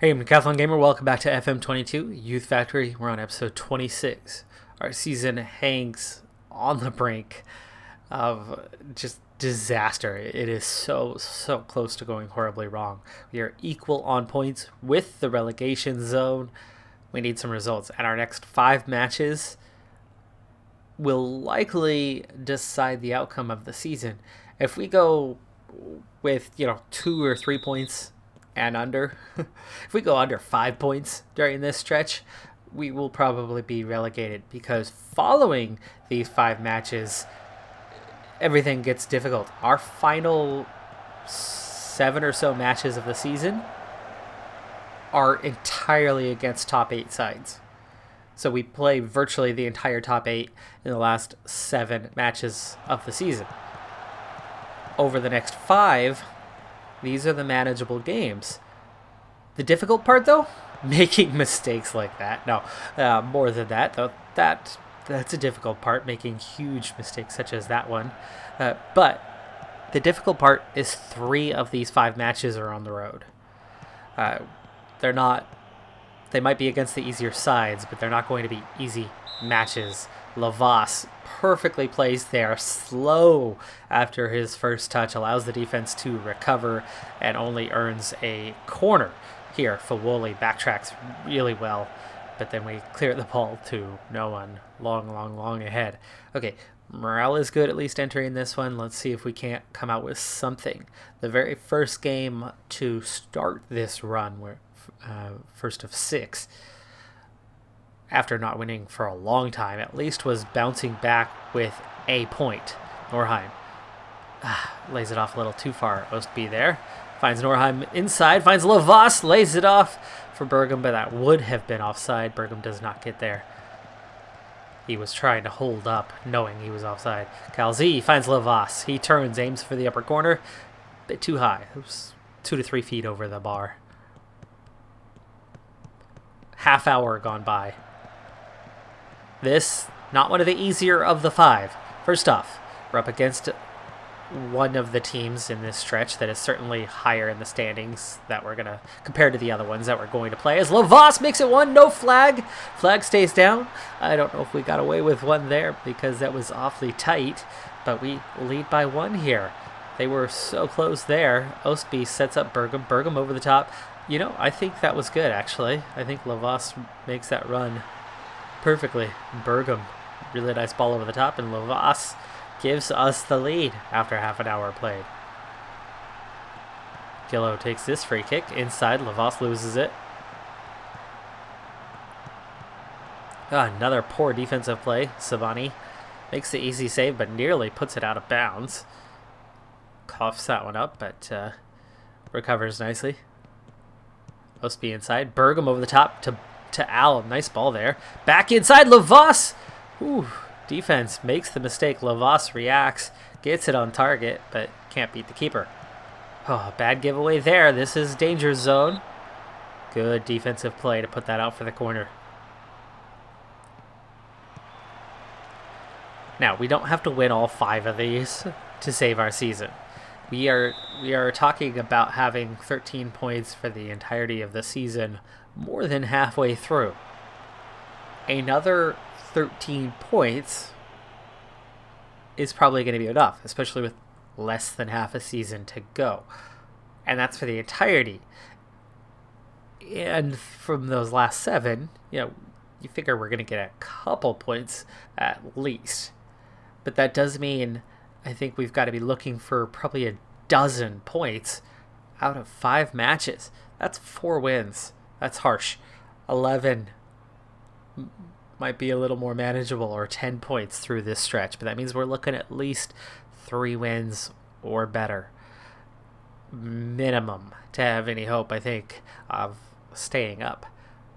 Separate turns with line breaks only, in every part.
Hey, I'm Decathlon Gamer. Welcome back to FM22 Youth Factory. We're on episode 26. Our season hangs on the brink of just disaster. It is so close to going horribly wrong. We are equal on points with the relegation zone. We need some results. And our next 5 matches will likely decide the outcome of the season. If we go with, 2 or 3 points and under, if we go under 5 points during this stretch, we will probably be relegated, because following these 5 matches, everything gets difficult. Our final 7 or so matches of the season are entirely against top 8 sides. So we play virtually the entire top 8 in the last 7 matches of the season. Over the next 5, these are the manageable games. The difficult part, though, making mistakes like that. No, more than that, though. That's a difficult part, making huge mistakes such as that one. But the difficult part is 3 of these 5 matches are on the road. They might be against the easier sides, but they're not going to be easy matches. Lavas perfectly placed there, slow after his first touch, allows the defense to recover and only earns a corner here. Fawoli backtracks really well, but then we clear the ball to no one, long ahead. Okay, morale is good, at least entering this one. Let's see if we can't come out with something. The very first game to start this run, where first of 6, after not winning for a long time, at least was bouncing back with a point. Norheim lays it off a little too far. Ostby there. Finds Norheim inside. Finds Lavas. Lays it off for Bergam, but that would have been offside. Bergam does not get there. He was trying to hold up, knowing he was offside. Calzi finds Lavas. He turns, aims for the upper corner. Bit too high. It was 2 to 3 feet over the bar. Half hour gone by. This, not one of the easier of the 5. First off, we're up against one of the teams in this stretch that is certainly higher in the standings that we're going to, compared to the other ones that we're going to play, as Lavas makes it 1, no flag. Flag stays down. I don't know if we got away with one there because that was awfully tight, but we lead by 1 here. They were so close there. Ostby sets up Bergam. Bergam over the top. I think that was good, actually. I think Lavas makes that run perfectly. Bergam, really nice ball over the top, and Lavas gives us the lead after half an hour played. Gillo takes this free kick inside. Lavas loses it. Another poor defensive play. Savani makes the easy save, but nearly puts it out of bounds. Coughs that one up, but recovers nicely. Ostby inside. Bergam over the top to Al. Nice ball there. Back inside. Lavas. Ooh, defense makes the mistake. Lavas reacts. Gets it on target, but can't beat the keeper. Oh, bad giveaway there. This is danger zone. Good defensive play to put that out for the corner. Now, we don't have to win all 5 of these to save our season. We are talking about having 13 points for the entirety of the season, more than halfway through. Another 13 points is probably going to be enough, especially with less than half a season to go. And that's for the entirety. And from those last 7, you figure we're going to get a couple points at least. But that does mean I think we've got to be looking for probably a dozen points out of 5 matches. That's 4 wins. That's harsh. 11 might be a little more manageable, or 10 points through this stretch, but that means we're looking at least 3 wins or better minimum to have any hope, I think, of staying up.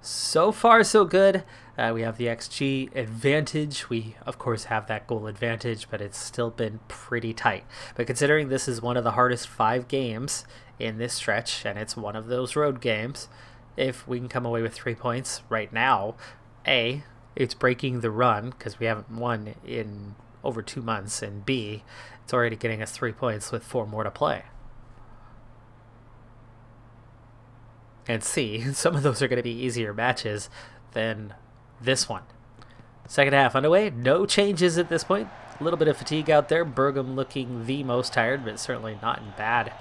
So far, so good. We have the XG advantage. We, of course, have that goal advantage, but it's still been pretty tight. But considering this is one of the hardest 5 games in this stretch, and it's one of those road games, if we can come away with 3 points right now, A, it's breaking the run because we haven't won in over 2 months, and B, it's already getting us 3 points with 4 more to play. and C, some of those are going to be easier matches than this one. Second half underway, no changes at this point. A little bit of fatigue out there. Bergam looking the most tired, but certainly not in bad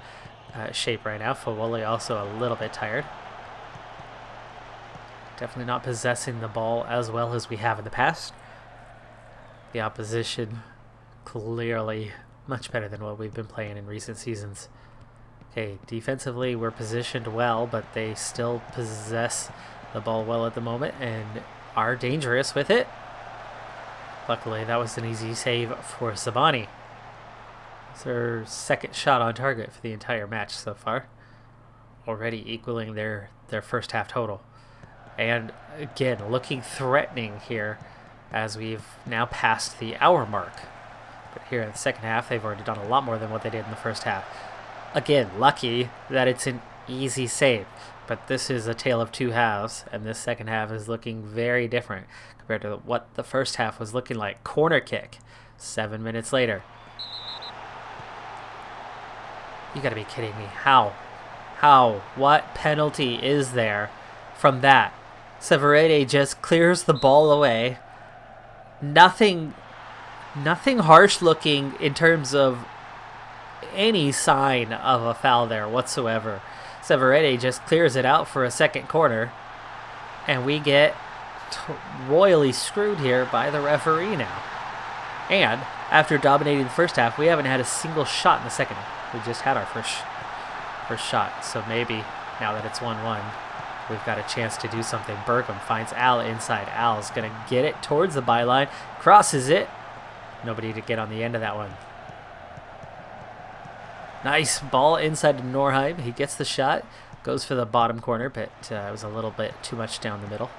shape right now. Fawole also a little bit tired. Definitely not possessing the ball as well as we have in the past. The opposition clearly much better than what we've been playing in recent seasons. Okay, defensively we're positioned well, but they still possess the ball well at the moment and are dangerous with it. Luckily, that was an easy save for Zabani. It's their second shot on target for the entire match so far, already equaling their first half total. And again, looking threatening here as we've now passed the hour mark. But here in the second half, they've already done a lot more than what they did in the first half. Again, lucky that it's an easy save. But this is a tale of two halves, and this second half is looking very different compared to what the first half was looking like. Corner kick, 7 minutes later. You gotta be kidding me. How? What penalty is there from that? Severede just clears the ball away. Nothing harsh looking in terms of any sign of a foul there whatsoever. Severede just clears it out for a second corner, and we get royally screwed here by the referee now. And after dominating the first half, we haven't had a single shot in the second half. We just had our first shot. So maybe now that it's 1-1, we've got a chance to do something. Bergam finds Al inside. Al's going to get it towards the byline, crosses it. Nobody to get on the end of that one. Nice ball inside to Norheim. He gets the shot, goes for the bottom corner, but it was a little bit too much down the middle.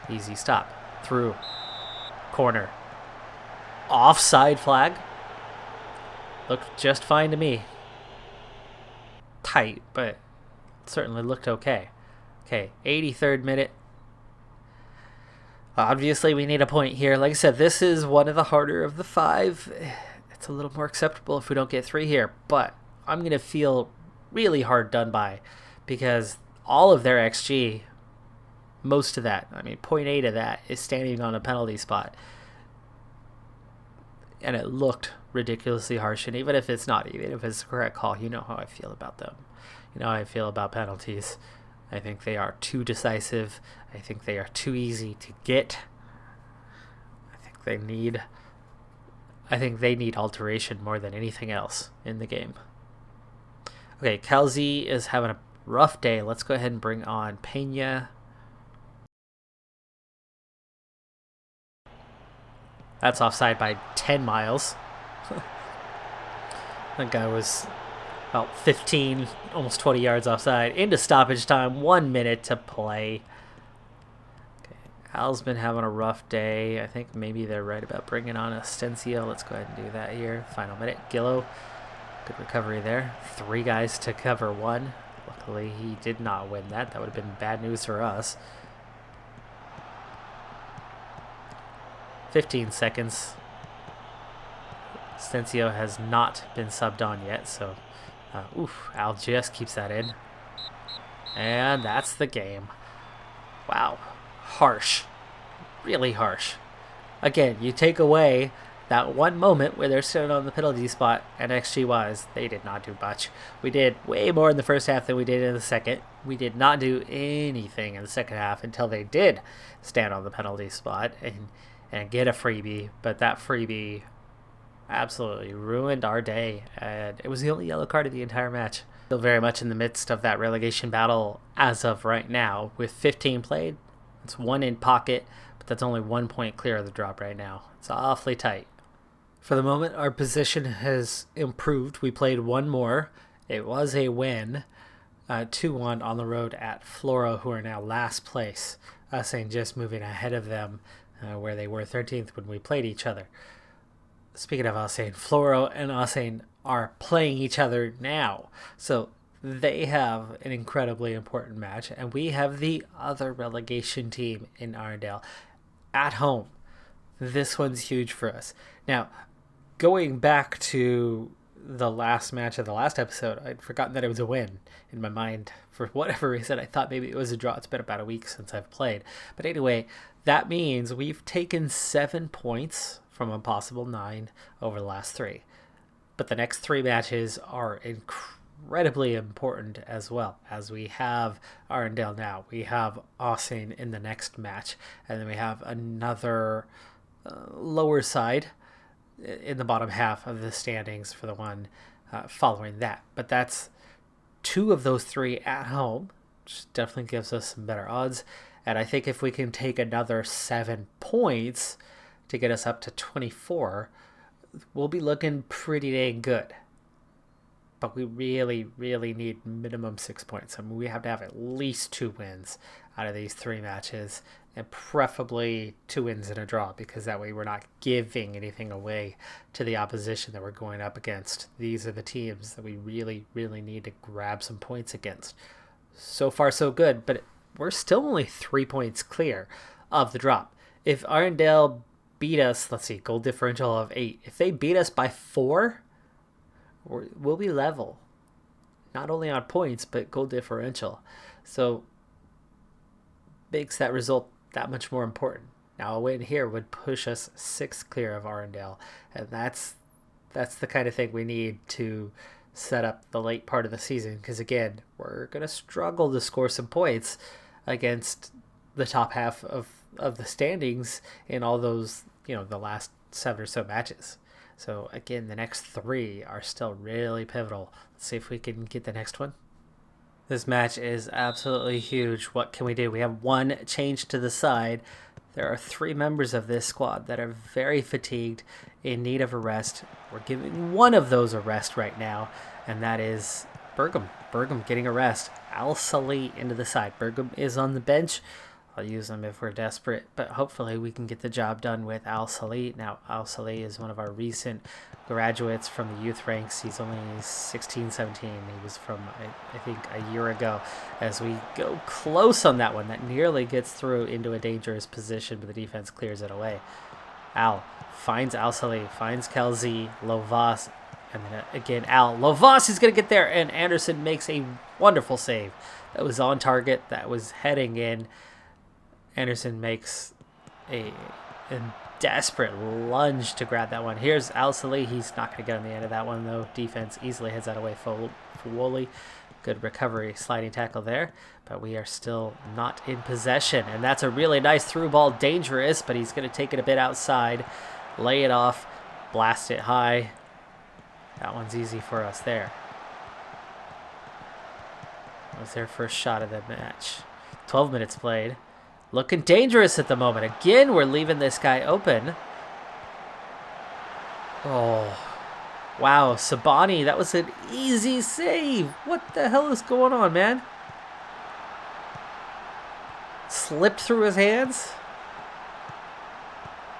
Easy stop. Through. Corner. Offside flag. Looked just fine to me. Tight, but certainly looked okay. Okay, 83rd minute. Obviously, we need a point here. Like I said, this is one of the harder of the 5. It's a little more acceptable if we don't get 3 here, but I'm going to feel really hard done by because all of their XG, most of that, 0.8 of that is standing on a penalty spot. And it looked ridiculously harsh, and even if it's not, even if it's the correct call, you know how I feel about them. You know how I feel about penalties. I think they are too decisive. I think they are too easy to get. I think they need alteration more than anything else in the game. Okay, Calzi is having a rough day. Let's go ahead and bring on Pena. That's offside by 10 miles. That guy was about 15, almost 20 yards offside. Into stoppage time, 1 minute to play. Okay, Al's been having a rough day. I think maybe they're right about bringing on Astencio. Let's go ahead and do that here. Final minute. Gillo, good recovery there. 3 guys to cover 1. Luckily, he did not win that. That would have been bad news for us. 15 seconds. Astencio has not been subbed on yet, so Al just keeps that in. And that's the game. Wow. Harsh. Really harsh. Again, you take away that one moment where they're sitting on the penalty spot, and XG-wise, they did not do much. We did way more in the first half than we did in the second. We did not do anything in the second half until they did stand on the penalty spot and get a freebie, but that freebie absolutely ruined our day, and it was the only yellow card of the entire match. Still very much in the midst of that relegation battle as of right now. With 15 played, it's 1 in pocket, but that's only 1 point clear of the drop right now. It's awfully tight. For the moment, our position has improved. We played 1 more. It was a win, 2-1 on the road at Flora, who are now last place. Saying just moving ahead of them, where they were 13th when we played each other. Speaking of Asein, Floro and Asein are playing each other now. So they have an incredibly important match. And we have the other relegation team in Arendelle at home. This one's huge for us. Now, going back to the last match of the last episode, I'd forgotten that it was a win in my mind. For whatever reason, I thought maybe it was a draw. It's been about a week since I've played. But anyway, that means we've taken 7 points from a possible 9 over the last 3. But the next 3 matches are incredibly important as well, as we have Arendelle now. We have Austin in the next match, and then we have another lower side in the bottom half of the standings for the one following that. But that's 2 of those 3 at home, which definitely gives us some better odds. And I think if we can take another 7 points to get us up to 24, we'll be looking pretty dang good. But we really, really need minimum 6 points. I mean, we have to have at least 2 wins out of these 3 matches, and preferably 2 wins and a draw, because that way we're not giving anything away to the opposition that we're going up against. These are the teams that we really, really need to grab some points against. So far, so good, but we're still only 3 points clear of the drop. If Arendelle beat us, let's see, goal differential of 8. If they beat us by 4, we'll be level. Not only on points, but goal differential. So makes that result that much more important. Now a win here would push us 6 clear of Arendelle, and that's the kind of thing we need to set up the late part of the season, because again, we're going to struggle to score some points against the top half of the standings in all those, the last 7 or so matches. So again, the next 3 are still really pivotal. Let's see if we can get the next one. This match is absolutely huge. What can we do? We have 1 change to the side. There are 3 members of this squad that are very fatigued, in need of a rest. We're giving one of those a rest right now, and that is Bergam. Bergam getting a rest. Al Salih into the side. Bergam is on the bench. I'll use him if we're desperate, but hopefully we can get the job done with Al Salih. Now, Al Salih is one of our recent graduates from the youth ranks. He's only 16, 17. He was from, I think, a year ago. As we go close on that one, that nearly gets through into a dangerous position, but the defense clears it away. Al finds Al Salih, finds Kalzi, Lovas, and then again Al. Lovas is going to get there, and Anderson makes a wonderful save. That was on target. That was heading in. Anderson makes a desperate lunge to grab that one. Here's Al Salih. He's not going to get on the end of that one, though. Defense easily heads that away for Woolley. Good recovery, sliding tackle there. But we are still not in possession. And that's a really nice through ball. Dangerous, but he's going to take it a bit outside. Lay it off. Blast it high. That one's easy for us there. That was their first shot of the match. 12 minutes played. Looking dangerous at the moment. Again, we're leaving this guy open. Oh, wow. Sabani, that was an easy save. What the hell is going on, man? Slipped through his hands.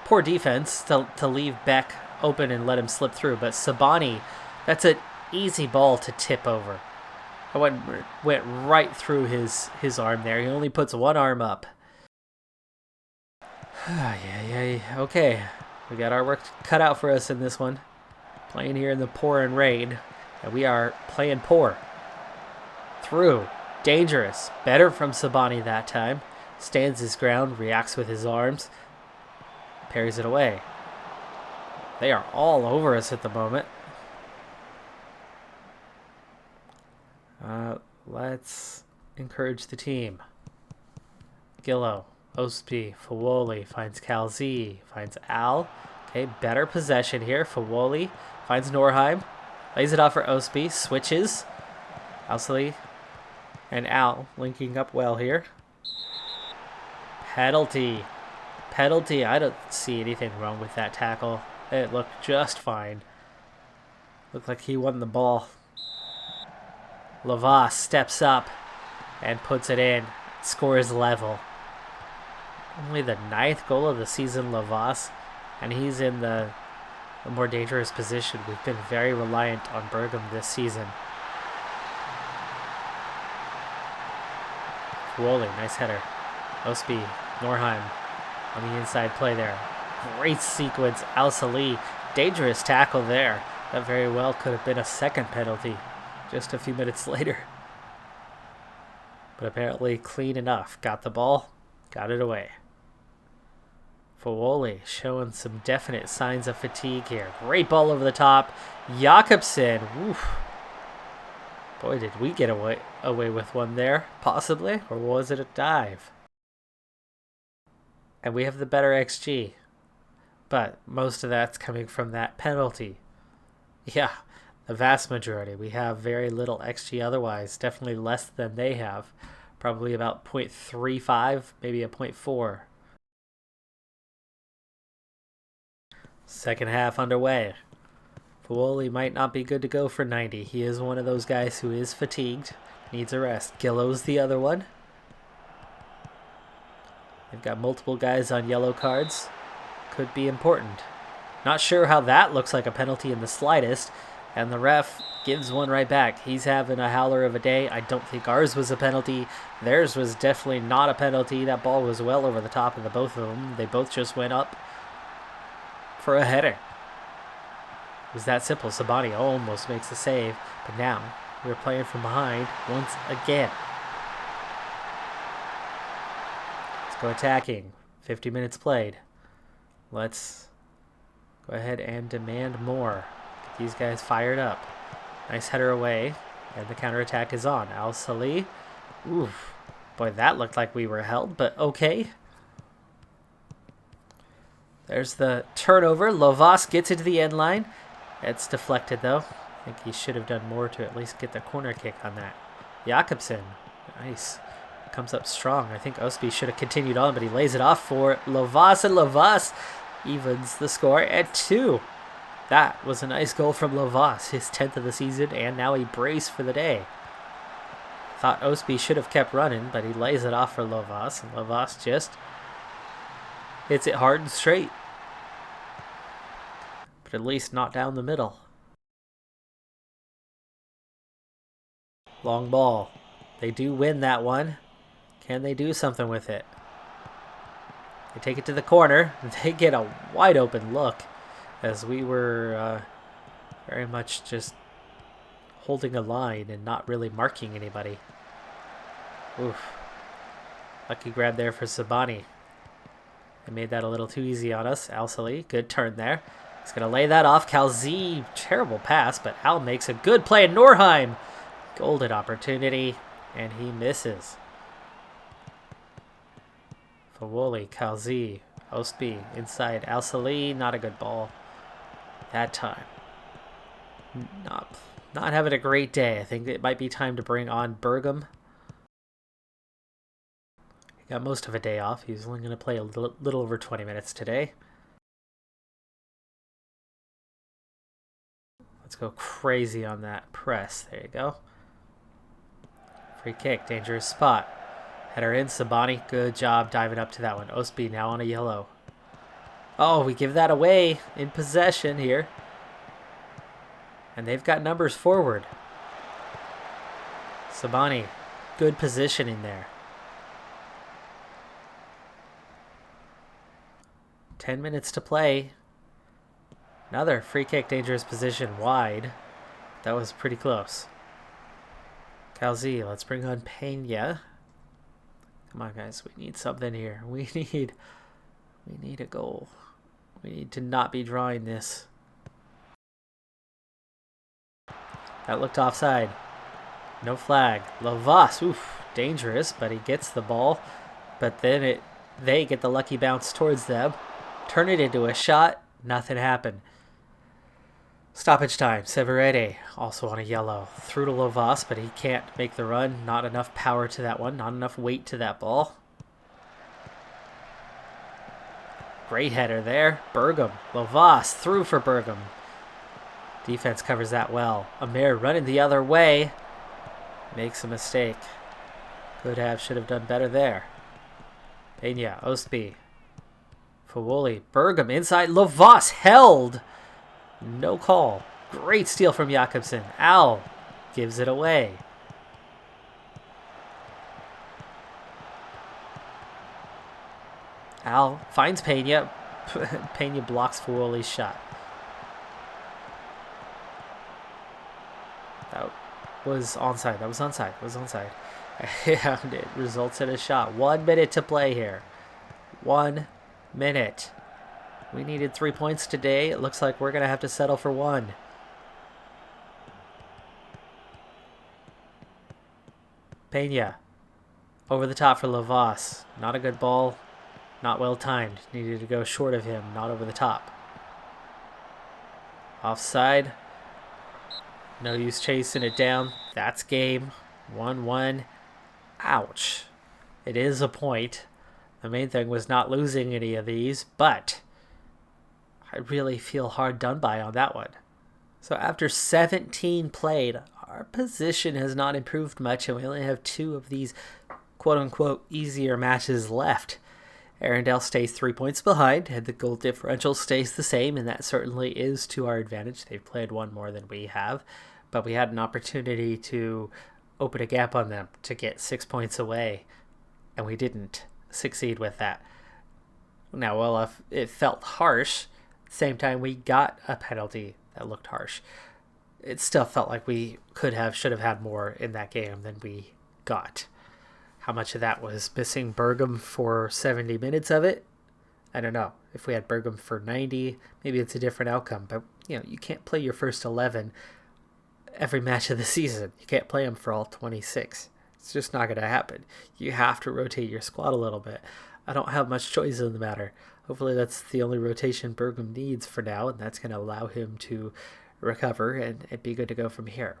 Poor defense to leave Beck open and let him slip through. But Sabani, that's an easy ball to tip over. I went right through his arm there. He only puts one arm up. Yeah. Okay, we got our work cut out for us in this one. Playing here in the pouring rain, and we are playing poor. Through, dangerous, better from Sabani that time. Stands his ground, reacts with his arms, parries it away. They are all over us at the moment. Let's encourage the team. Gillo. Ospi, Fawoli finds Kalzi, finds Al. Okay, better possession here. Fawoli finds Norheim, lays it off for Ospi, switches. Alsali and Al linking up well here. Penalty. I don't see anything wrong with that tackle. It looked just fine. Looked like he won the ball. Lavas steps up and puts it in. Scores level. Only the 9th goal of the season, Lavas, and he's in the more dangerous position. We've been very reliant on Bergam this season. Woolley, nice header. Ospi, Norheim on the inside play there. Great sequence. Al Salih, dangerous tackle there. That very well could have been a second penalty just a few minutes later. But apparently clean enough. Got the ball, got it away. Fawoli showing some definite signs of fatigue here. Great ball over the top. Jakobsen. Oof. Boy, did we get away with one there, possibly. Or was it a dive? And we have the better XG. But most of that's coming from that penalty. Yeah, the vast majority. We have very little XG otherwise. Definitely less than they have. Probably about 0.35, maybe a 0.4. Second half underway. Fawoli might not be good to go for 90. He is one of those guys who is fatigued. Needs a rest. Gillo's the other one. They've got multiple guys on yellow cards. Could be important. Not sure how that looks like a penalty in the slightest. And the ref gives one right back. He's having a howler of a day. I don't think ours was a penalty. Theirs was definitely not a penalty. That ball was well over the top of the both of them. They both just went up for a header. It was that simple. Sabani almost makes the save. But now we're playing from behind once again. Let's go attacking. 50 minutes played. Let's go ahead and demand more. Get these guys fired up. Nice header away. And the counterattack is on. Al Salih. Oof. Boy, that looked like we were held, but okay. There's the turnover. Lovas gets it to the end line. It's deflected, though. I think he should have done more to at least get the corner kick on that. Jakobsen. Nice. Comes up strong. I think Osby should have continued on, but he lays it off for Lovas, and Lovas evens the score at 2. That was a nice goal from Lovas, his 10th of the season, and now a brace for the day. Thought Osby should have kept running, but he lays it off for Lovas, and Lovas just hits it hard and straight. But at least not down the middle. Long ball. They do win that one. Can they do something with it? They take it to the corner. They get a wide open look as we were very much just holding a line and not really marking anybody. Oof. Lucky grab there for Sabani. They made that a little too easy on us. Al Salih, good turn there. He's going to lay that off. Kalzi, terrible pass, but Al makes a good play in Norheim. Golden opportunity, and he misses. Fawoli, Kalzi, Osby inside. Al Salih, not a good ball that time. Not having a great day. I think it might be time to bring on Bergam. He got most of a day off. He's only going to play a little over 20 minutes today. Let's go crazy on that press. There you go. Free kick, dangerous spot. Header in, Sabani, good job diving up to that one. Osby now on a yellow. Oh, we give that away in possession here. And they've got numbers forward. Sabani, good positioning there. 10 minutes to play. Another free kick, dangerous position, wide. That was pretty close. Kalzi, let's bring on Pena. Come on, guys, we need something here. We need a goal. We need to not be drawing this. That looked offside. No flag. Lavas, oof, dangerous, but he gets the ball. But then they get the lucky bounce towards them. Turn it into a shot. Nothing happened. Stoppage time. Severede also on a yellow. Through to Lovas, but he can't make the run. Not enough power to that one. Not enough weight to that ball. Great header there. Bergam. Lovas through for Bergam. Defense covers that well. Amir running the other way. Makes a mistake. Could have, should have done better there. Pena. Osby. Fawoli. Bergam inside. Lovas held. No call. Great steal from Jakobsen. Al gives it away. Al finds Pena. Pena blocks Fawoli's shot. That was onside. That was onside. It was onside. And it results in a shot. 1 minute to play here. 1 minute. We needed 3 points today. It looks like we're going to have to settle for 1. Pena. Over the top for Lavas. Not a good ball. Not well timed. Needed to go short of him. Not over the top. Offside. No use chasing it down. That's game. 1-1. Ouch. It is a point. The main thing was not losing any of these, but I really feel hard done by on that one. So after 17 played, our position has not improved much, and we only have 2 of these quote-unquote easier matches left. Arendelle stays 3 points behind, and the goal differential stays the same, and that certainly is to our advantage. They've played 1 more than we have, but we had an opportunity to open a gap on them to get 6 points away, and we didn't succeed with that. Now, well, if it felt harsh, at the same time we got a penalty that looked harsh. It still felt like we should have had more in that game than we got. How much of that was missing Bergam for 70 minutes of it? I don't know. If we had Bergam for 90, maybe it's a different outcome. But, you can't play your first 11 every match of the season. You can't play them for all 26. It's just not going to happen. You have to rotate your squad a little bit. I don't have much choice in the matter. Hopefully that's the only rotation Bergam needs for now, and that's going to allow him to recover and be good to go from here.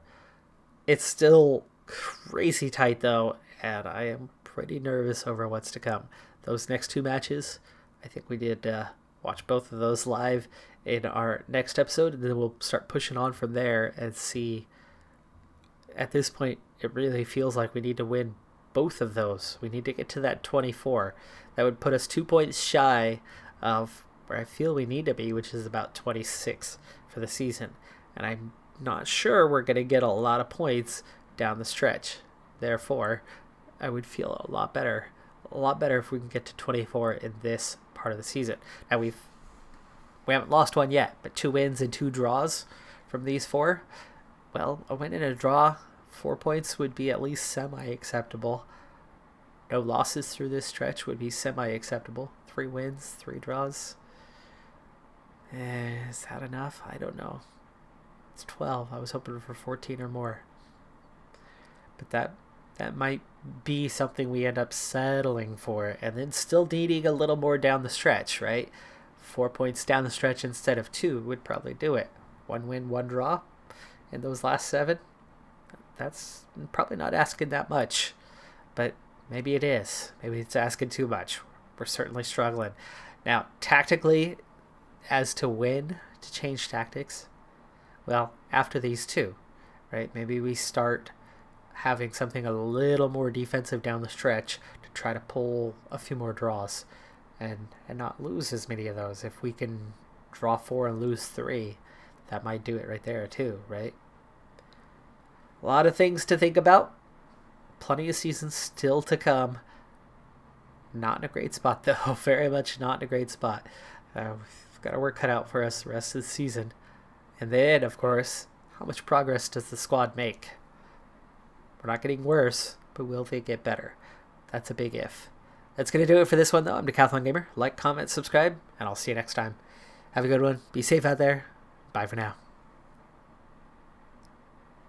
It's still crazy tight, though, and I am pretty nervous over what's to come. Those next 2 matches, I think we did watch both of those live in our next episode, and then we'll start pushing on from there and see. At this point, it really feels like we need to win both of those. We need to get to that 24. That would put us 2 points shy of where I feel we need to be, which is about 26 for the season. And I'm not sure we're going to get a lot of points down the stretch. Therefore, I would feel a lot better if we can get to 24 in this part of the season. Now we haven't lost one yet, but 2 wins and 2 draws from these 4. Well, a win and a draw, 4 points would be at least semi-acceptable. No losses through this stretch would be semi-acceptable. 3 wins, 3 draws. Is that enough? I don't know. It's 12. I was hoping for 14 or more. But that might be something we end up settling for, and then still needing a little more down the stretch, right? 4 points down the stretch instead of 2 would probably do it. 1 win, 1 draw in those last 7. That's probably not asking that much, but maybe it is. Maybe it's asking too much. We're certainly struggling. Now, tactically, as to when to change tactics, well, after these 2, right? Maybe we start having something a little more defensive down the stretch to try to pull a few more draws and not lose as many of those. If we can draw 4 and lose 3, that might do it right there too, right? A lot of things to think about. Plenty of seasons still to come. Not in a great spot, though. Very much not in a great spot. We've got our work cut out for us the rest of the season. And then, of course, how much progress does the squad make? We're not getting worse, but will they get better? That's a big if. That's going to do it for this one, though. I'm Decathlon Gamer. Like, comment, subscribe, and I'll see you next time. Have a good one. Be safe out there. Bye for now.